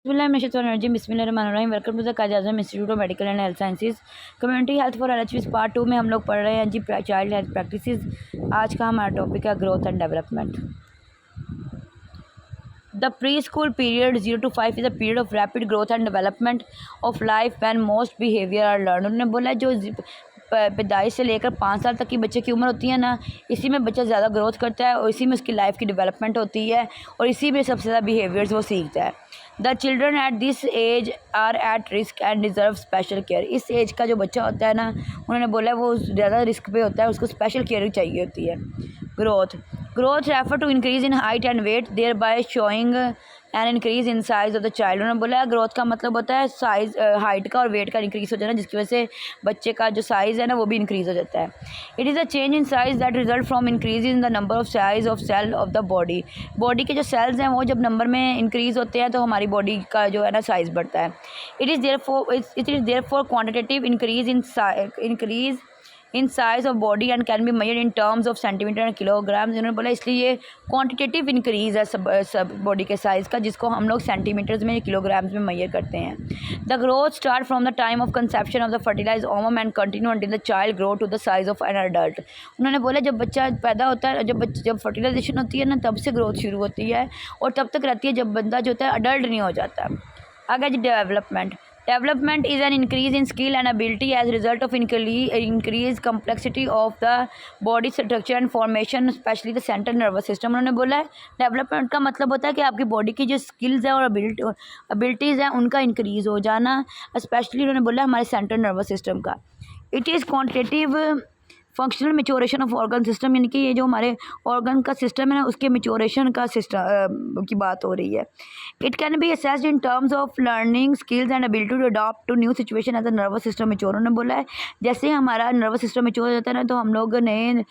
बिस्मिल्लाहिर्रहमानिर्रहीम। Welcome to the Quaid Azam institute of medical and health sciences. Community health for LHVs part 2 में हम लोग पढ़ रहे हैं जी चाइल्ड हेल्थ प्रैक्टिसेस। आज का हमारा टॉपिक है growth and development. The preschool period 0 to 5 is a period of rapid growth and development of life when most behaviour are learn. उन्होंने बोला जो पैदाइश से लेकर 5 साल तक की बच्चे की उम्र होती है ना, इसी में बच्चा ज़्यादा ग्रोथ करता है और इसी में उसकी लाइफ की डेवलपमेंट होती है और इसी में सबसे ज़्यादा बिहेवियर्स वो सीखता है। The children at this age are at risk and deserve special care. इस एज का जो बच्चा होता है ना, उन्होंने बोला वो ज़्यादा रिस्क पे होता है, उसको स्पेशल केयर चाहिए होती है। Growth refer to increase in height and weight thereby showing and increase in size of the child. उन्होंने बोला ग्रोथ का मतलब होता है साइज, हाइट का और वेट का इंक्रीज हो जाना, जिसकी वजह से बच्चे का जो साइज़ है ना वो भी इंक्रीज हो जाता है। It is a change in size that result from increase in the number of size of cell of the body. Body के जो सेल्स हैं वो जब नंबर में इंक्रीज होते हैं तो हमारी बॉडी का जो है ना साइज़ बढ़ता है। It is therefore quantitative increase in size of body and can be measured in terms of centimetre and kilograms. उन्होंने बोला इसलिए क्वांटिटेटिव इंक्रीज़ है सब बॉडी के साइज़ का, जिसको हम लोग सेंटीमीटर्स में या किलोग्राम्स में मेजर करते हैं। The growth start from the time of conception of the fertilize ovum and continue until the child grow to the size of an adult. उन्होंने बोला जब बच्चा पैदा होता है, जब फर्टिलाइजेशन होती है ना, तब से ग्रोथ शुरू होती है और तब तक रहती है जब बंदा जो होता है अडल्ट नहीं हो जाता। आगे development is an increase in skill and ability as a result of increased complexity of the body structure and formation, especially the central nervous system। उन्होंने बोला है डेवलपमेंट का मतलब होता है कि आपकी बॉडी की जो स्किल्स हैं और एबिलिटीज़ हैं उनका इंक्रीज़ हो जाना, स्पेशली उन्होंने बोला हमारे सेंट्रल नर्वस सिस्टम का। It is quantitative functional maturation of organ system, यानी कि ये जो हमारे ऑर्गन का सिस्टम है ना उसके मेच्योरेशन का सिस्टम की बात हो रही है। It can be assessed in terms of learning skills and ability to adopt to new situation as a nervous system mature. उन्होंने बोला है जैसे हमारा नर्वस सिस्टम मेच्योर हो जाता है ना, तो हम लोग नए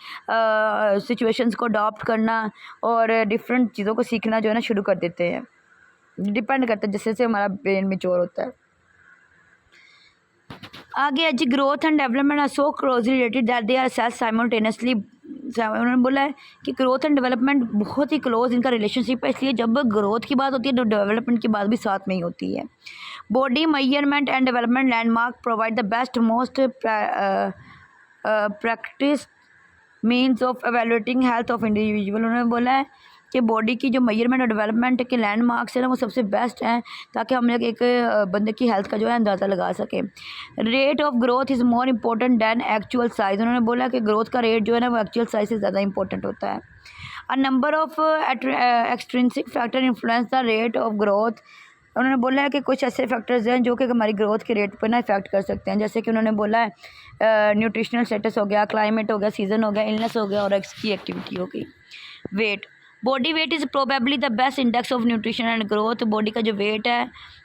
सिचुएशंस को अडॉप्ट करना और डिफरेंट चीज़ों को सीखना जो है ना शुरू कर देते हैं। डिपेंड करता है जैसे जैसे हमारा ब्रेन मेच्योर होता है। आगे जी growth and development are so closely related that they are assessed simultaneously. उन्होंने बोला है कि ग्रोथ एंड डेवलपमेंट बहुत ही क्लोज इनका रिलेशनशिप है, इसलिए जब ग्रोथ की बात होती है तो डेवलपमेंट की बात भी साथ में ही होती है। Body measurement and development landmark provide the best most practice means of evaluating health of individual. उन्होंने बोला है कि बॉडी की जो मेजरमेंट और डेवलपमेंट के लैंडमार्क्स है ना वो सबसे बेस्ट हैं, ताकि हम लोग एक बंदे की हेल्थ का जो है अंदाज़ा लगा सकें। Rate of growth is more important than actual size. उन्होंने बोला कि ग्रोथ का रेट जो है ना वो एक्चुअल साइज़ से ज़्यादा इंपॉर्टेंट होता है। A number of extrinsic factor influence the rate of growth. उन्होंने बोला है कि कुछ ऐसे फैक्टर्स हैं जो कि हमारी ग्रोथ के रेट पर ना इफेक्ट कर सकते हैं, जैसे कि उन्होंने बोला है न्यूट्रिशनल स्टेटस हो गया, क्लाइमेट हो गया, सीज़न हो गया, इलनेस हो गया और इसकी एक्टिविटी हो गई। Weight, body weight is probably the best index of nutrition and growth. Body का जो वेट है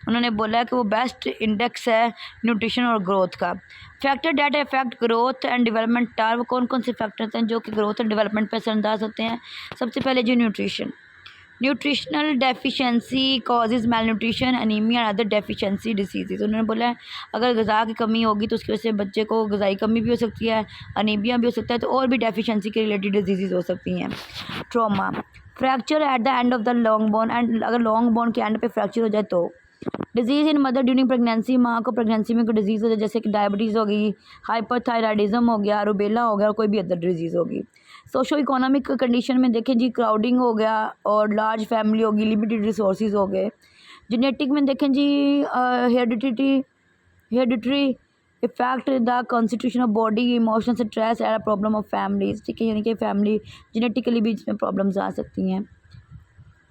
उन्होंने बोला है कि वो बेस्ट इंडेक्स है न्यूट्रिशन और ग्रोथ का। Factor that affect growth and development are, वो कौन कौन से फैक्टर्स हैं जो कि ग्रोथ और डेवलपमेंट पर असरअंदाज होते हैं। सबसे पहले जो nutritional deficiency causes mail nutrition, anaemia and other deficiency disease. उन्होंने बोला है अगर ग़िज़ा की कमी होगी तो उसकी वजह से बच्चे को ग़िज़ाई कमी भी हो सकती है, अनीमिया भी हो सकता है, तो और भी डेफिशिएंसी के रिलेटेड डिजीज़ हो सकती हैं। Trauma, fracture at the end of the long bone, and अगर लॉन्ग बोन के एंड पे फ्रैक्चर हो जाए तो। Disease in mother during pregnancy, माँ को प्रेगनेंसी में कोई डिजीज़ हो जाए, जैसे कि डायबिटीज़ हो गई, हाइपरथायराइडिज्म हो गया, रूबेला हो गया और कोई भी अदर डिजीज़ होगी। सोशो इकोनॉमिक कंडीशन में देखें जी क्राउडिंग हो गया और लार्ज फैमिली होगी, लिमिटेड रिसोर्सेज हो गए। जेनेटिक में देखें जी hereditary effect the constitution of body, emotional stress and problem of families, ठीक है, यानी कि फैमिली जेनेटिकली भी इसमें प्रॉब्लम्स आ सकती हैं।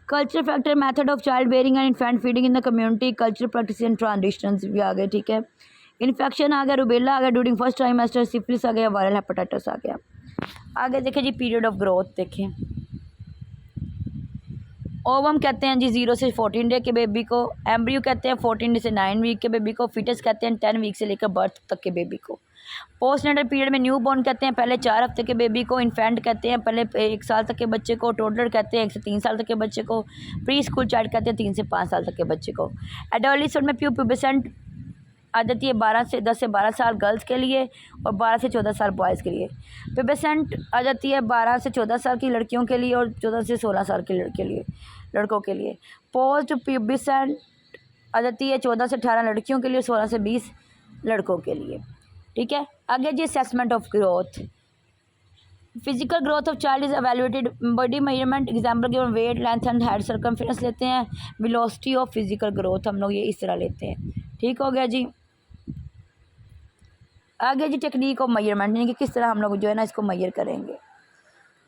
Culture factor, method of child bearing and infant feeding in the community, culture practice and transitions भी आ गए, ठीक है। इन्फेक्शन आ गया, रूबेला आ गया ड्यूरिंग फर्स्ट ट्राइमेस्टर, सिफिलिस आ गया, वायरल हेपेटाइटिस आ गया। आगे देखें जी पीरियड ऑफ ग्रोथ, देखें ओवम कहते हैं जी 0 से 14 डे के बेबी को, एम्ब्रियो कहते हैं 14 डे से 9 वीक के बेबी को, फिटस कहते हैं 10 वीक से लेकर बर्थ तक के बेबी को। पोस्टनेटल पीरियड में न्यू बॉर्न कहते हैं पहले 4 हफ्ते के बेबी को, इन्फेंट कहते हैं पहले 1 साल तक के बच्चे को, टोडलर कहते हैं 1 से 3 साल तक के बच्चे को, प्री स्कूल चाइल्ड कहते हैं 3 से 5 साल तक के बच्चे को। एडोलिसेंट में प्यूबिसेंट आ जाती है 10 से 12 साल गर्ल्स के लिए और 12 से 14 साल बॉयज़ के लिए। प्यूबिसेंट आ जाती है 12 से 14 साल की लड़कियों के लिए और 14 से 16 साल के लड़कों के लिए। पोस्ट प्यूबिसेंट आती है 14 से 18 लड़कियों के लिए, 16 से 20 लड़कों के लिए। ठीक है, आगे जी assessment of growth. Physical growth of child is evaluated body measurement, example given weight, length and head circumference लेते हैं। वेलोसिटी ऑफ फिजिकल ग्रोथ हम लोग ये इस तरह लेते हैं। ठीक हो गया जी। आगे जी टेक्निक ऑफ मेजरमेंट, यानी कि किस तरह हम लोग जो है ना इसको मेजर करेंगे।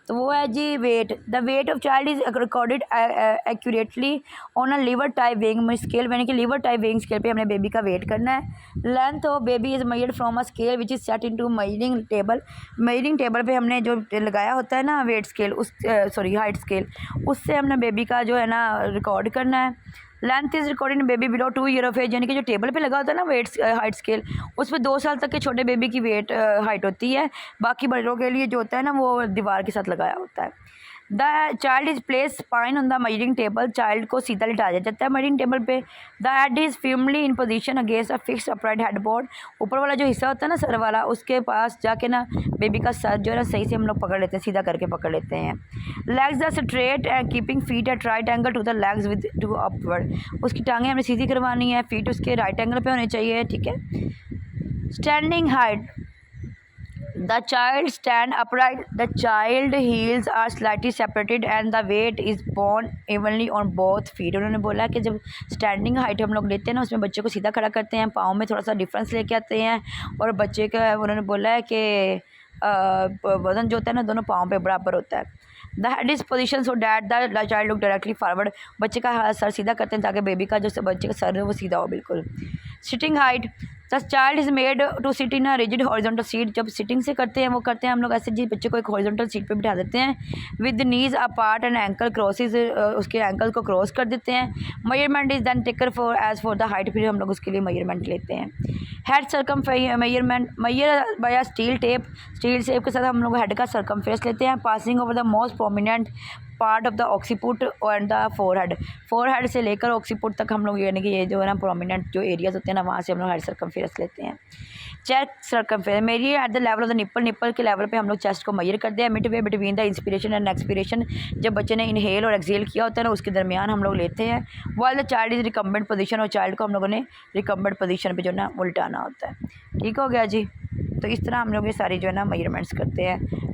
तो वो है जी weight. The weight of child is recorded accurately on a lever type weighing scale, यानी कि लीवर टाइप वेइंग स्केल पे हमने बेबी का वेट करना है। Length of baby is measured from a scale which is set into measuring table. Measuring table पे हमने जो लगाया होता है ना वेट स्केल, उस हाइट स्केल, उससे हमने बेबी का जो है ना रिकॉर्ड करना है। Length is recorded in baby below 2 year of age, यानी कि जो टेबल पे लगा होता है ना वेट हाइट स्केल, उस पर 2 साल तक के छोटे बेबी की वेट हाइट होती है। बाकी बड़ों के लिए जो होता है ना वो दीवार के साथ लगाया होता है। The child is place spine on the measuring table, child को सीधा लिटाया जाता है मेजरिंग टेबल पे। The head is firmly in position against a fixed upright head board, ऊपर वाला जो हिस्सा होता है ना सर वाला, उसके पास जाके ना बेबी का सर जो है ना सही से हम लोग पकड़ लेते हैं, सीधा करके पकड़ लेते हैं। Legs are straight and keeping feet at right angle to the legs with toe upward, उसकी टांगें हमें सीधी करवानी है, फीट उसके राइट एंगल पे होने चाहिए। ठीक है। Standing height, the child stand upright, the child heels are slightly separated and the weight is borne evenly on both feet। उन्होंने बोला कि जब स्टैंडिंग हाइट हम लोग लेते हैं ना उसमें बच्चे को सीधा खड़ा करते हैं, पाँव में थोड़ा सा डिफरेंस लेके आते हैं, और बच्चे का उन्होंने बोला है कि वज़न जो होता है ना दोनों पाँव पे बराबर होता है। The head is position so that the child look directly forward, बच्चे का सर सीधा करते हैं ताकि बेबी का जो बच्चे का सर है वो सीधा हो बिल्कुल। Sitting height, the child is made to sit in a rigid horizontal seat, जब सिटिंग से करते हैं वो करते हैं हम लोग ऐसे जी बच्चे को एक हॉरिजॉन्टल सीट पे बिठा देते हैं। With knees apart and ankle crosses, उसके एंकल को क्रॉस कर देते हैं। Measurement is then taker for as for the height, फिर हम लोग उसके लिए मेजरमेंट लेते हैं। Head circum measurement, measure by steel tape, steel tape के साथ हम लोग हेड का सरकमफेरेंस लेते हैं। Passing over the most prominent part of the occiput and the forehead से लेकर ऑक्सीपुट तक हम लोग यानी कि ये जो है ना प्रोमिनेंट जो एरियाज होते हैं ना वहाँ से हम लोग हेड सरकमफेरेंस लेते हैं। चेस्ट सरकमफेरेंस, मेरी at the level of the nipple के लेवल पे हम लोग चेस्ट को मेजर करते हैं। Midway between the inspiration and expiration, जब बच्चे ने इनहेल और एक्सहेल किया होता है ना उसके दरमियान हम लोग लेते हैं। While the child is recumbent position, और चाइल्ड को हम लोगों ने रिकम्बेंट पोजीशन पे जो है ना उल्टाना होता है। ठीक हो गया जी। तो इस तरह हम लोग ये सारी जो है ना मेजरमेंट्स करते हैं।